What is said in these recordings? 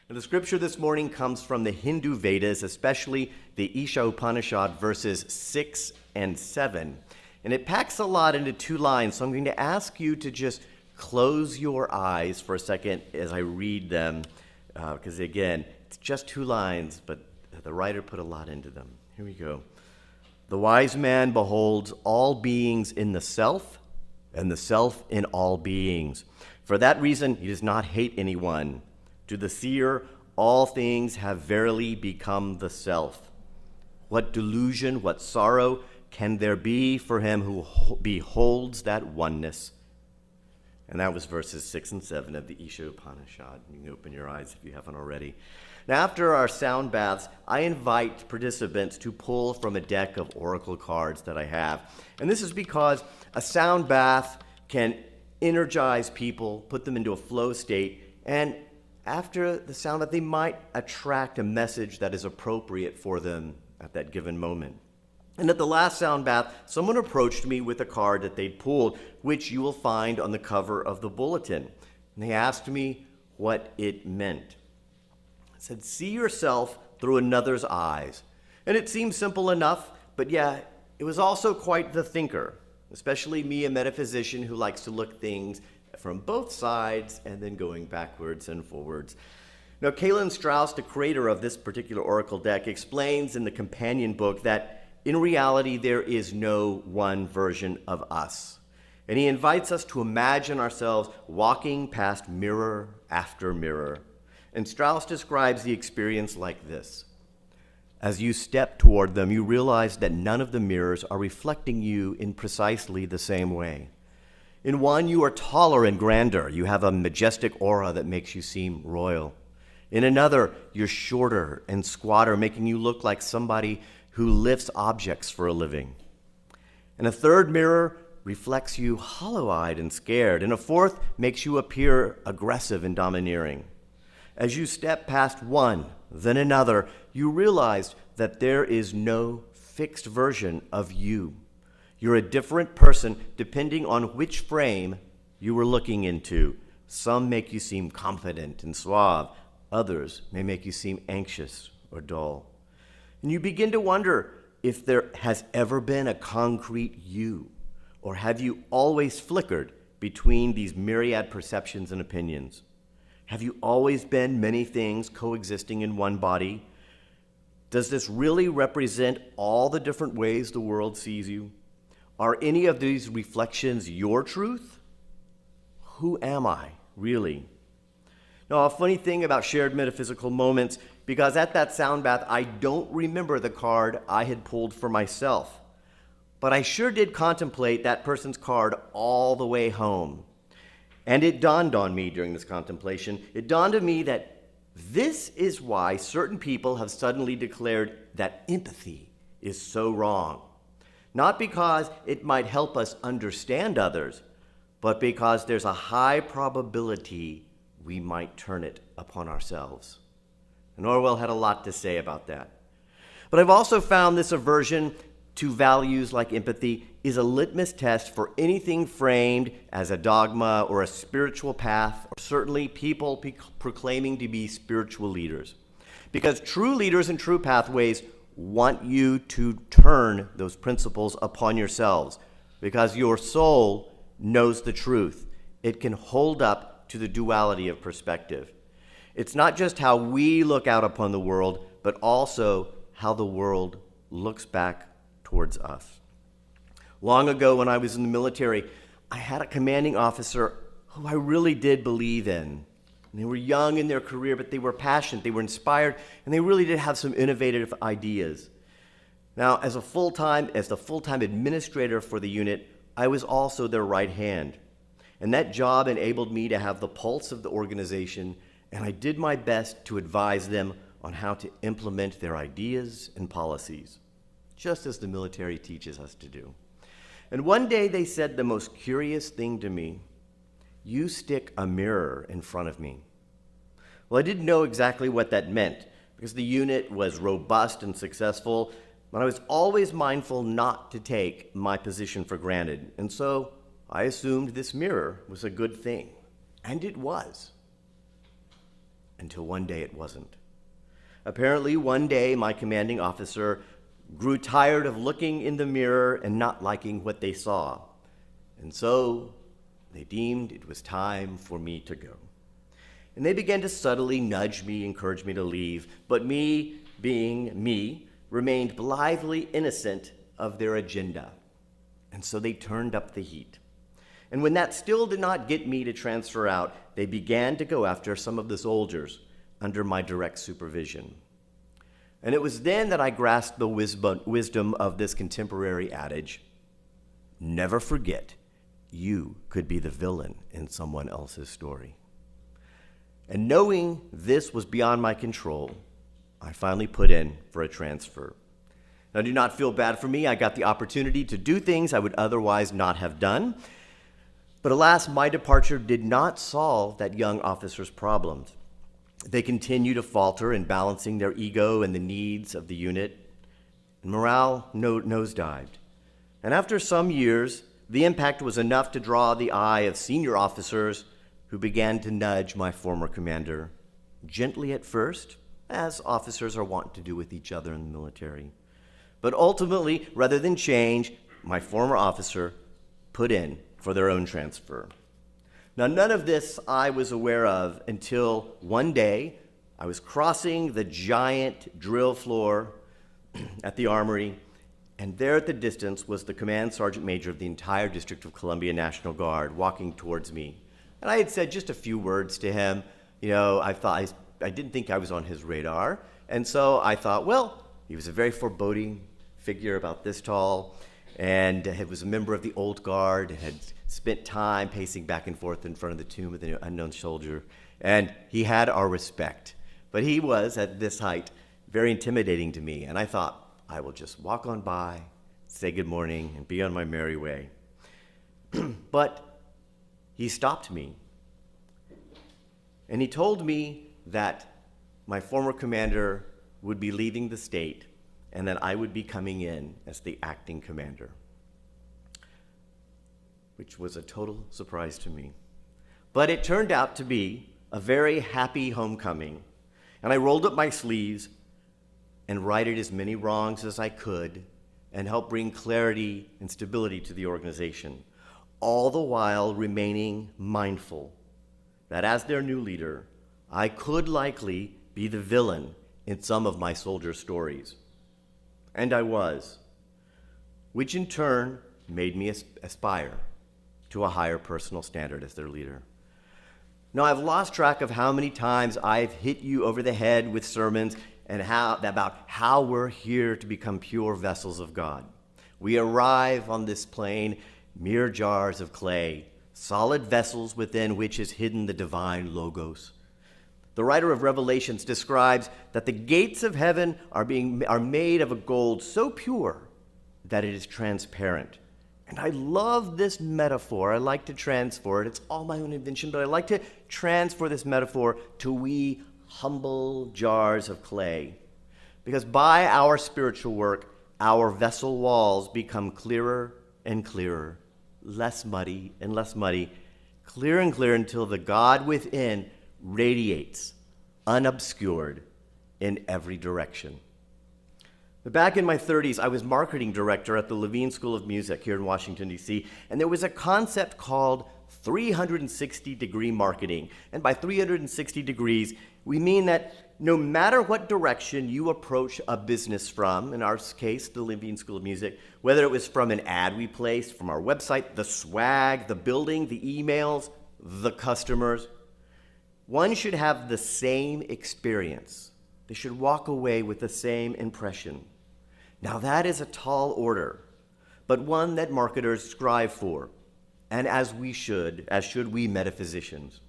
And the scripture this morning comes from the Hindu Vedas, especially the Isha Upanishad, verses 6 and 7. And it packs a lot into 2 lines, so I'm going to ask you to just close your eyes for a second as I read them, because again, it's just 2 lines, but the writer put a lot into them. Here we go. The wise man beholds all beings in the self, and the self in all beings. For that reason, he does not hate anyone. To the seer, all things have verily become the self. What delusion, what sorrow can there be for him who beholds that oneness? And that was verses 6 and 7 of the Isha Upanishad. You can open your eyes if you haven't already. Now, after our sound baths, I invite participants to pull from a deck of oracle cards that I have. And this is because a sound bath can energize people, put them into a flow state, and after the sound bath, they might attract a message that is appropriate for them at that given moment. And at the last sound bath, someone approached me with a card that they'd pulled, which you will find on the cover of the bulletin. And they asked me what it meant. It said, see yourself through another's eyes. And it seemed simple enough, but yeah, it was also quite the thinker, especially me, a metaphysician who likes to look things from both sides and then going backwards and forwards. Now, Kalen Strauss, the creator of this particular oracle deck, explains in the companion book that in reality, there is no one version of us. And he invites us to imagine ourselves walking past mirror after mirror. And Strauss describes the experience like this. As you step toward them, you realize that none of the mirrors are reflecting you in precisely the same way. In one, you are taller and grander. You have a majestic aura that makes you seem royal. In another, you're shorter and squatter, making you look like somebody who lifts objects for a living. And a third mirror reflects you hollow-eyed and scared. And a fourth makes you appear aggressive and domineering. As you step past one, then another, you realize that there is no fixed version of you. You're a different person depending on which frame you were looking into. Some make you seem confident and suave. Others may make you seem anxious or dull. And you begin to wonder if there has ever been a concrete you, or have you always flickered between these myriad perceptions and opinions? Have you always been many things coexisting in one body? Does this really represent all the different ways the world sees you? Are any of these reflections your truth? Who am I, really? Now, a funny thing about shared metaphysical moments, because at that sound bath, I don't remember the card I had pulled for myself. But I sure did contemplate that person's card all the way home. And it dawned on me during this contemplation, it dawned on me that this is why certain people have suddenly declared that empathy is so wrong. Not because it might help us understand others, but because there's a high probability we might turn it upon ourselves. And Orwell had a lot to say about that. But I've also found this aversion to values like empathy is a litmus test for anything framed as a dogma or a spiritual path, or certainly people proclaiming to be spiritual leaders. Because true leaders and true pathways want you to turn those principles upon yourselves, because your soul knows the truth. It can hold up to the duality of perspective. It's not just how we look out upon the world, but also how the world looks back towards us. Long ago, when I was in the military, I had a commanding officer who I really did believe in. And they were young in their career, but they were passionate, they were inspired, and they really did have some innovative ideas. Now, as the full-time administrator for the unit, I was also their right hand. And that job enabled me to have the pulse of the organization, and I did my best to advise them on how to implement their ideas and policies, just as the military teaches us to do. And one day they said the most curious thing to me: you stick a mirror in front of me. Well, I didn't know exactly what that meant, because the unit was robust and successful, but I was always mindful not to take my position for granted. And so I assumed this mirror was a good thing. And it was. until one day it wasn't. Apparently, one day my commanding officer grew tired of looking in the mirror and not liking what they saw. And so they deemed it was time for me to go. And they began to subtly nudge me, encourage me to leave, but me, being me, remained blithely innocent of their agenda. And so they turned up the heat. And when that still did not get me to transfer out, they began to go after some of the soldiers under my direct supervision. And it was then that I grasped the wisdom of this contemporary adage: never forget, you could be the villain in someone else's story. And knowing this was beyond my control, I finally put in for a transfer. Now, do not feel bad for me. I got the opportunity to do things I would otherwise not have done. But alas, my departure did not solve that young officer's problems. They continue to falter in balancing their ego and the needs of the unit, and morale nosedived. And after some years, the impact was enough to draw the eye of senior officers who began to nudge my former commander, gently at first, as officers are wont to do with each other in the military. But ultimately, rather than change, my former officer put in for their own transfer. Now, none of this I was aware of until one day I was crossing the giant drill floor at the Armory, and there at the distance was the Command Sergeant Major of the entire District of Columbia National Guard walking towards me. And I had said just a few words to him. I didn't think I was on his radar. And so I thought, well, he was a very foreboding figure about this tall, and he was a member of the Old Guard, had spent time pacing back and forth in front of the tomb of the unknown soldier, and he had our respect. But he was, at this height, very intimidating to me, and I thought, I will just walk on by, say good morning, and be on my merry way. But he stopped me, and he told me that my former commander would be leaving the state and that I would be coming in as the acting commander, which was a total surprise to me. But it turned out to be a very happy homecoming, and I rolled up my sleeves and righted as many wrongs as I could and helped bring clarity and stability to the organization, all the while remaining mindful that as their new leader, I could likely be the villain in some of my soldier stories. And I was, which in turn made me aspire to a higher personal standard as their leader. Now, I've lost track of how many times I've hit you over the head with sermons and about how we're here to become pure vessels of God. We arrive on this plane mere jars of clay, solid vessels within which is hidden the divine Logos. The writer of Revelations describes that the gates of heaven are made of a gold so pure that it is transparent. And I love this metaphor. I like to transfer it. It's all my own invention, but I like to transfer this metaphor to we humble jars of clay. Because by our spiritual work, our vessel walls become clearer and clearer, less muddy and less muddy, clearer and clearer until the God within radiates, unobscured in every direction. But back in my 30s, I was marketing director at the Levine School of Music here in Washington, D.C., and there was a concept called 360-degree marketing. And by 360 degrees, we mean that no matter what direction you approach a business from, in our case, the Levine School of Music, whether it was from an ad we placed, from our website, the swag, the building, the emails, the customers, one should have the same experience. They should walk away with the same impression. Now that is a tall order, but one that marketers strive for, and as should we metaphysicians.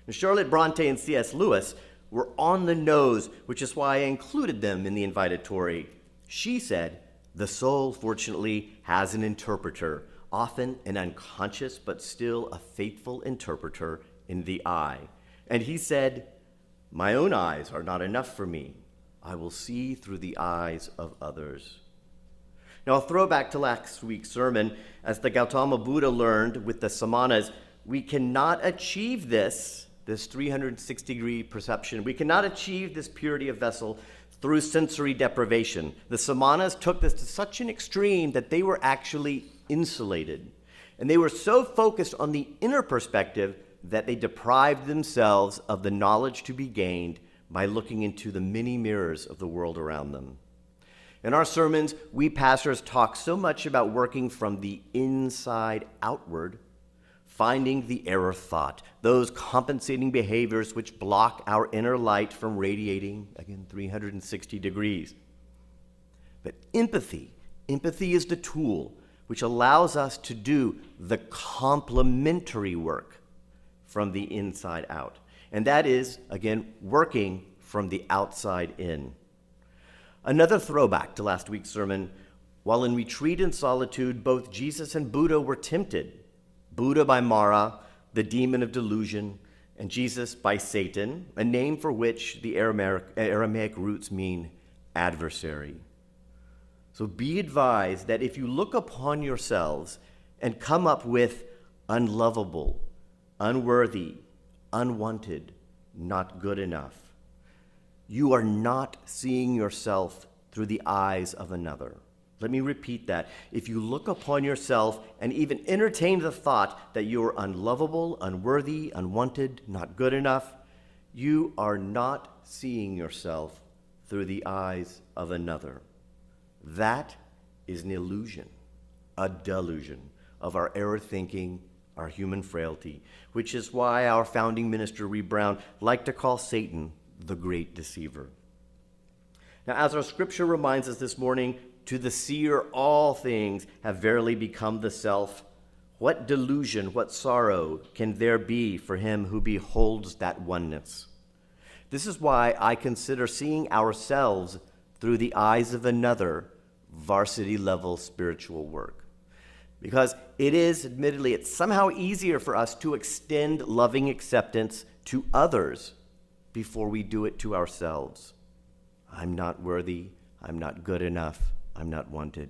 Now, Charlotte Bronte and C.S. Lewis were on the nose, which is why I included them in the invitatory. She said, the soul, fortunately, has an interpreter, often an unconscious but still a faithful interpreter in the eye. And he said, my own eyes are not enough for me. I will see through the eyes of others. Now, a throwback to last week's sermon, as the Gautama Buddha learned with the Samanas, we cannot achieve this this 360-degree perception. We cannot achieve this purity of vessel through sensory deprivation. The Samanas took this to such an extreme that they were actually insulated. And they were so focused on the inner perspective that they deprived themselves of the knowledge to be gained by looking into the many mirrors of the world around them. In our sermons, we pastors talk so much about working from the inside outward, finding the error thought, those compensating behaviors which block our inner light from radiating, again, 360 degrees. But empathy is the tool which allows us to do the complementary work from the inside out. And that is, again, working from the outside in. Another throwback to last week's sermon, while in retreat and solitude, both Jesus and Buddha were tempted. Buddha by Mara, the demon of delusion, and Jesus by Satan, a name for which the Aramaic roots mean adversary. So be advised that if you look upon yourselves and come up with unlovable, unworthy, unwanted, not good enough, you are not seeing yourself through the eyes of another. Let me repeat that. If you look upon yourself and even entertain the thought that you are unlovable, unworthy, unwanted, not good enough, you are not seeing yourself through the eyes of another. That is an illusion, a delusion of our error thinking, our human frailty, which is why our founding minister, Ree Brown, liked to call Satan the great deceiver. Now, as our scripture reminds us this morning, to the seer all things have verily become the self. What delusion, what sorrow can there be for him who beholds that oneness? This is why I consider seeing ourselves through the eyes of another varsity-level spiritual work. Because it is, admittedly, it's somehow easier for us to extend loving acceptance to others before we do it to ourselves. I'm not worthy. I'm not good enough. I'm not wanted.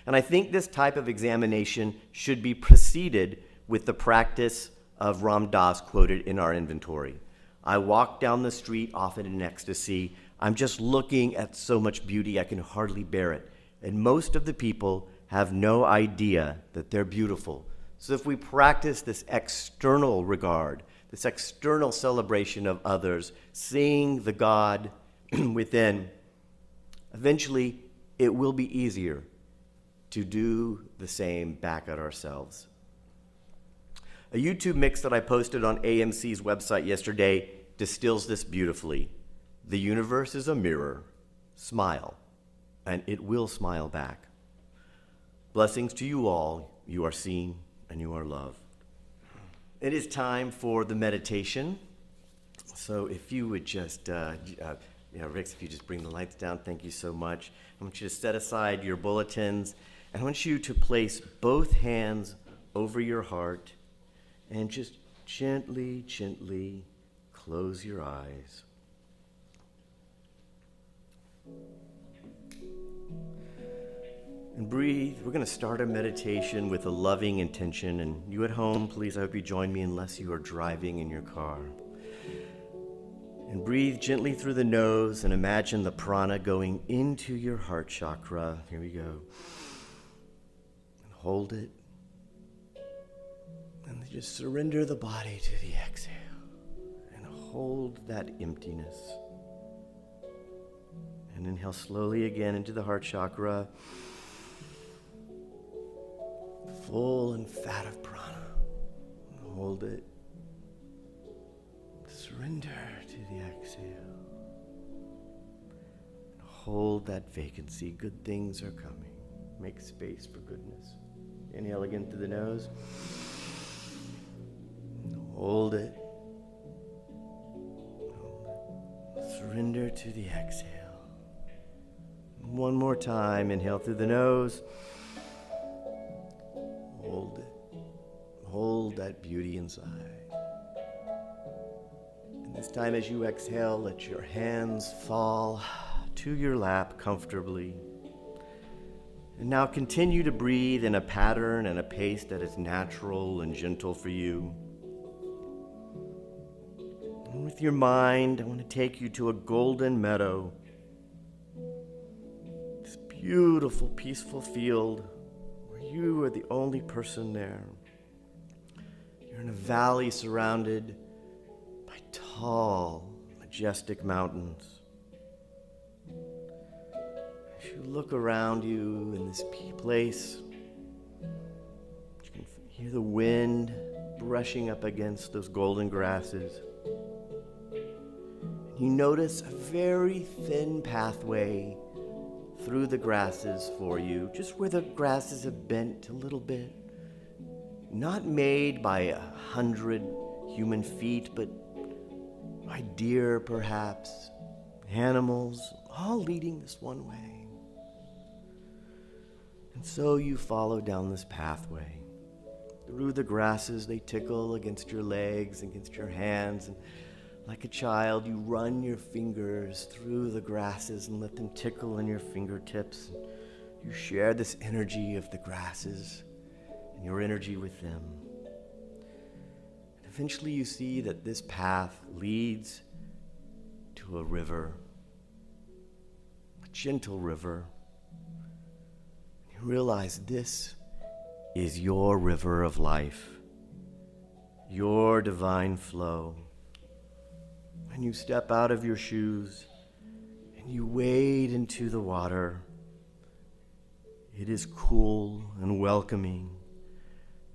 And I think this type of examination should be preceded with the practice of Ram Dass quoted in our inventory. I walk down the street often in ecstasy. I'm just looking at so much beauty I can hardly bear it. And most of the people have no idea that they're beautiful. So if we practice this external regard, this external celebration of others, seeing the God within, eventually it will be easier to do the same back at ourselves. A YouTube mix that I posted on AMC's website yesterday distills this beautifully. The universe is a mirror. Smile, and it will smile back. Blessings to you all. You are seen and you are loved. It is time for the meditation. So if you would just, Rix, if you just bring the lights down, thank you so much. I want you to set aside your bulletins, and I want you to place both hands over your heart and just gently, gently close your eyes. And breathe. We're going to start our meditation with a loving intention. And you at home, please, I hope you join me unless you are driving in your car. And breathe gently through the nose and imagine the prana going into your heart chakra. Here we go. And hold it. And then just surrender the body to the exhale. And hold that emptiness. And inhale slowly again into the heart chakra. Full and fat of prana. Hold it. Surrender to the exhale. Hold that vacancy. Good things are coming. Make space for goodness. Inhale again through the nose. Hold it. Surrender to the exhale. One more time. Inhale through the nose. Hold it. Hold that beauty inside. And this time as you exhale, let your hands fall to your lap comfortably. And now continue to breathe in a pattern and a pace that is natural and gentle for you. And with your mind, I want to take you to a golden meadow. This beautiful, peaceful field where you are the only person there. You're in a valley surrounded by tall, majestic mountains. As you look around you in this place, you can hear the wind brushing up against those golden grasses. And you notice a very thin pathway through the grasses for you, just where the grasses have bent a little bit. Not made by 100 human feet, but by deer perhaps, animals, all leading this one way. And so you follow down this pathway. Through the grasses, they tickle against your legs, against your hands, and like a child, you run your fingers through the grasses and let them tickle in your fingertips. You share this energy of the grasses and your energy with them. And eventually you see that this path leads to a river, a gentle river. You realize this is your river of life, your divine flow. And you step out of your shoes and you wade into the water. It is cool and welcoming,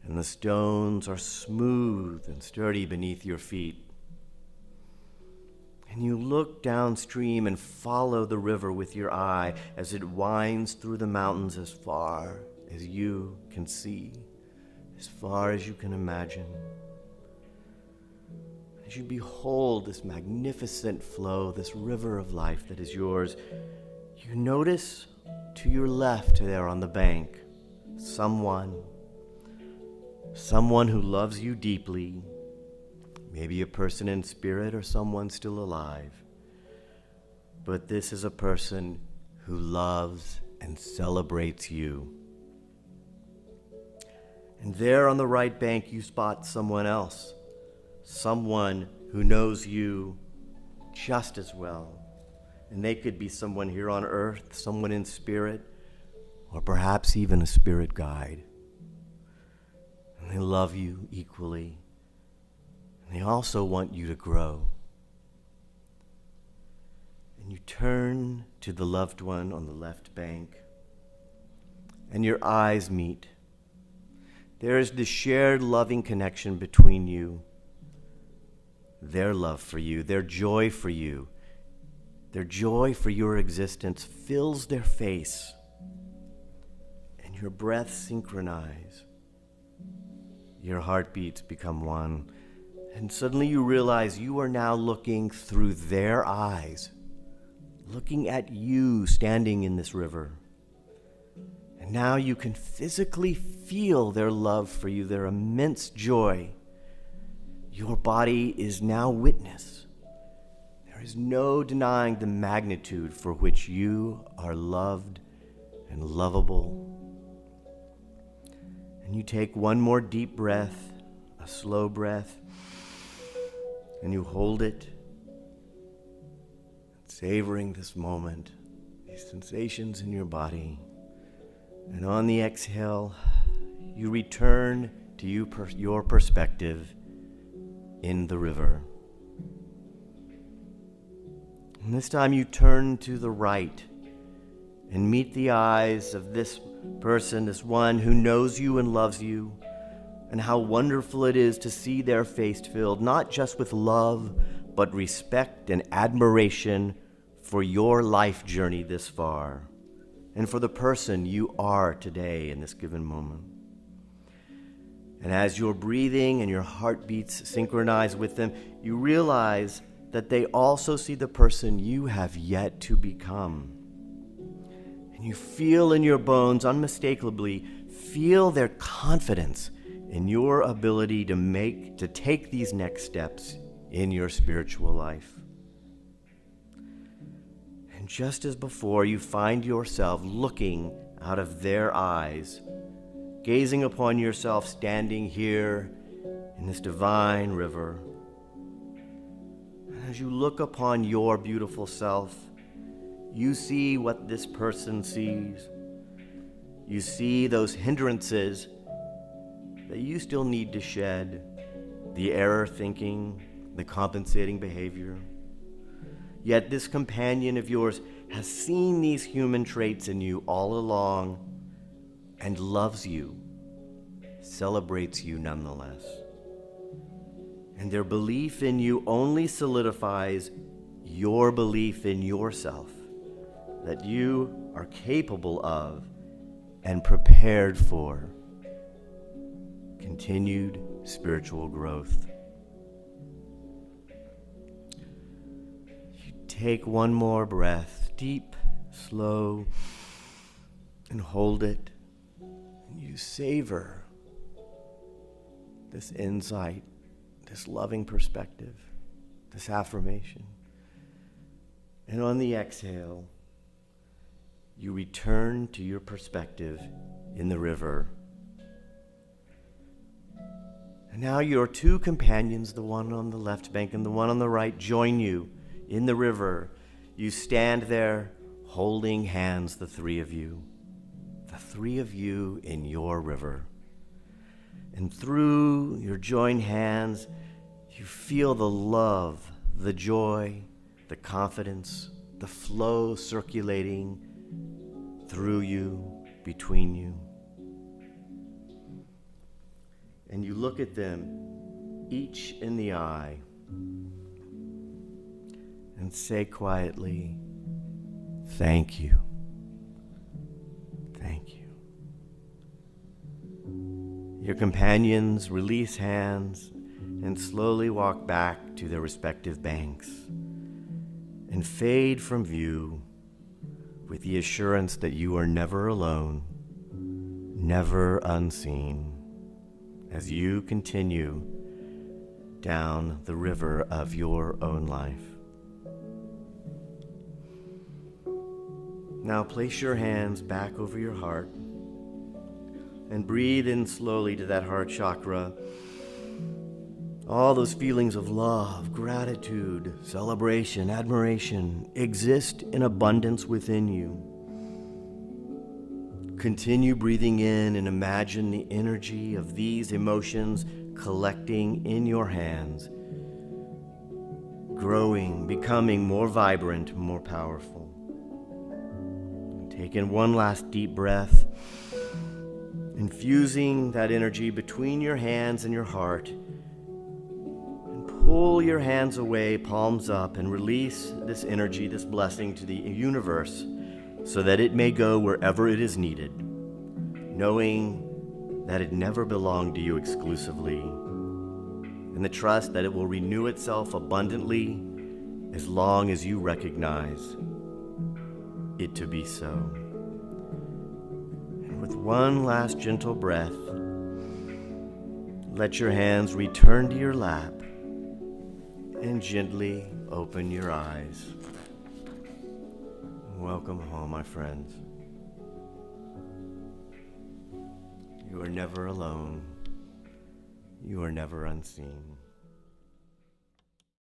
and the stones are smooth and sturdy beneath your feet. And you look downstream and follow the river with your eye as it winds through the mountains as far as you can see, as far as you can imagine. As you behold this magnificent flow, this river of life that is yours, you notice to your left there on the bank someone who loves you deeply, maybe a person in spirit or someone still alive. But this is a person who loves and celebrates you. And there on the right bank you spot someone else. Someone who knows you just as well. And they could be someone here on earth, someone in spirit, or perhaps even a spirit guide. And they love you equally. And they also want you to grow. And you turn to the loved one on the left bank, and your eyes meet. There is this shared loving connection between you. Their love for you, their joy for you, their joy for your existence fills their face, and your breaths synchronize. Your heartbeats become one, and suddenly you realize you are now looking through their eyes, looking at you standing in this river. And now you can physically feel their love for you, their immense joy. Your body is now witness. There is no denying the magnitude for which you are loved and lovable. And you take one more deep breath, a slow breath, and you hold it, savoring this moment, these sensations in your body. And on the exhale, you return to your perspective in the river. And this time you turn to the right and meet the eyes of this person, this one who knows you and loves you, and how wonderful it is to see their face filled not just with love, but respect and admiration for your life journey this far, and for the person you are today in this given moment. And as your breathing and your heartbeats synchronize with them, you realize that they also see the person you have yet to become. And you feel in your bones, unmistakably, feel their confidence in your ability to take these next steps in your spiritual life. And just as before, you find yourself looking out of their eyes, gazing upon yourself standing here in this divine river. As you look upon your beautiful self, you see what this person sees. You see those hindrances that you still need to shed, the error thinking, the compensating behavior. Yet this companion of yours has seen these human traits in you all along and loves you, celebrates you nonetheless. And their belief in you only solidifies your belief in yourself, that you are capable of and prepared for continued spiritual growth. You take one more breath, deep, slow, and hold it. And you savor this insight, this loving perspective, this affirmation. And on the exhale, you return to your perspective in the river. And now your two companions, the one on the left bank and the one on the right, join you in the river. You stand there holding hands, the three of you in your river. And through your joined hands, you feel the love, the joy, the confidence, the flow circulating through you, between you. And you look at them, each in the eye, and say quietly, "Thank you. Thank you." Your companions release hands and slowly walk back to their respective banks and fade from view with the assurance that you are never alone, never unseen, as you continue down the river of your own life. Now place your hands back over your heart and breathe in slowly to that heart chakra. All those feelings of love, gratitude, celebration, admiration exist in abundance within you. Continue breathing in and imagine the energy of these emotions collecting in your hands, growing, becoming more vibrant, more powerful. Take in one last deep breath, infusing that energy between your hands and your heart. Pull your hands away, palms up, and release this energy, this blessing to the universe so that it may go wherever it is needed, knowing that it never belonged to you exclusively, and the trust that it will renew itself abundantly as long as you recognize it to be so. And with one last gentle breath, let your hands return to your lap and gently open your eyes. Welcome home, my friends. You are never alone. You are never unseen.